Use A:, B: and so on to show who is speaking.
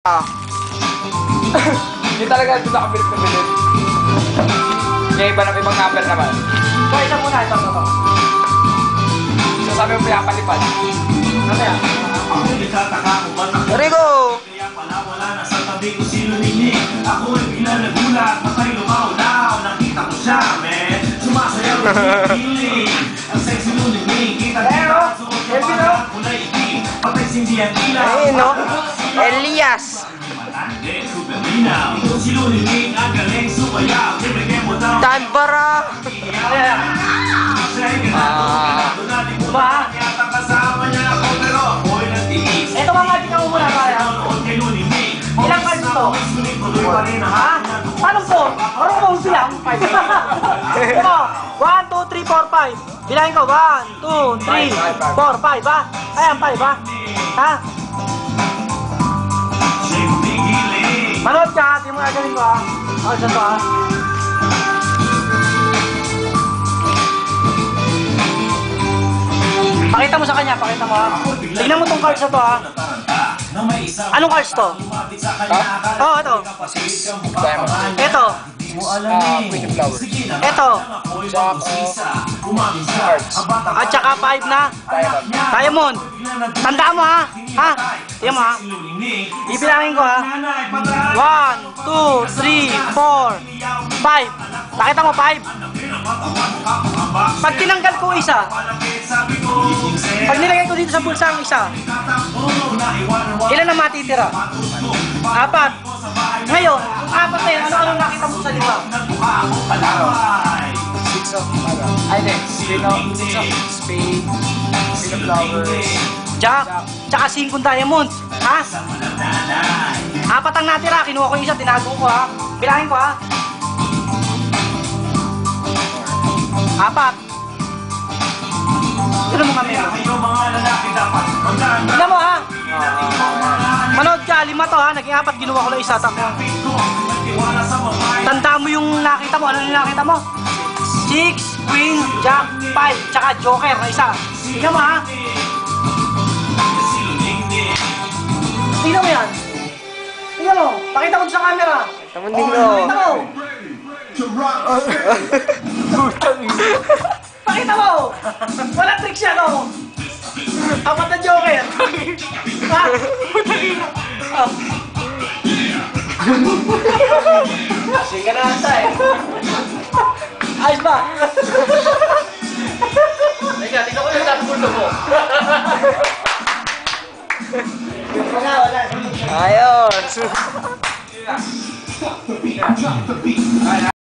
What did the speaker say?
A: Hindi talaga ito nakabilit na bilit. Kaya iba ng ibang number naman.
B: So, isa muna, ito.
A: So, sabi mo pinapalipad.
B: Ano yan?
C: Rico!
D: Kaya pala wala na sa tabi ko si Lunini. Ako'y bigla nagulat, patay lumaw-law. Nakita ko siya, man. Sumasayaw ko feeling. Ang sexy Lunini, kita-kita. Suot na pala, kulay itim. Patay sindihan ilaw.
C: Ayun, no? Elias!
D: Si Lunini, ang galing sumayaw. Ibigay mo daw.
C: Tanbara!
B: Ba?
D: Kasama niya ako pero ako'y nagtiis.
B: Ito mga magic ang muna kaya. Ilang cards ito? Ha? Paano po? Parang kung silang 5. Ito, 1, 2, 3, 4, 5. Bilangin ko, 1, 2, 3, 4, 5 ba? Ayan, 5 ba? Ha? Manood ka, di mo gagaling ko ha. Ako dyan to ha. Pakita mo sa kanya, pakita mo ha. Tignan mo tong cards na to ha. Anong cards to? Oo, ito.
A: Diamond.
B: Ito.
A: Queen of Flowers.
B: Ito.
A: Cards.
B: At saka 5 na.
A: Diamond.
B: Diamond. Tandaan mo ha. Ha? Tignan mo ha. Ibilangin ko ha. 1, 2, 3, 4, 5. Nakita mo 5? Pag tinanggal ko isa, pag nilagay ko dito sa bulsa ang isa, ilan na matitira? 4. Ngayon, 4 na yun, ano nakita mo sa 5?
A: Six of, ay hindi. Six of spade. Queen of Flowers.
B: Jack, tsaka 5 diamonds. Ha? 4 ang natira, kinuha ko yung isa, tinago ko ha. Bilangin ko ha. 4. Ano mo kami? Tignan mo ha. Manood ka, 5 to ha. Naging 4, ginawa ko lang isa. Tanda mo yung nakita mo. Ano yung nakita mo? 6, Queen, Jack, 5, tsaka Joker na isa. Tignan mo ha. Tignan mo yan. Tignan mo. Pakita mo sa camera.
C: Tamanding no.
B: Pakita mo. Pakita mo. Walang trick siya no. Apat na Joker. Ha? Sige na ata eh. Ayos ba? Teka, tignan ko yung nasa puso mo. Wala.
C: Ayos!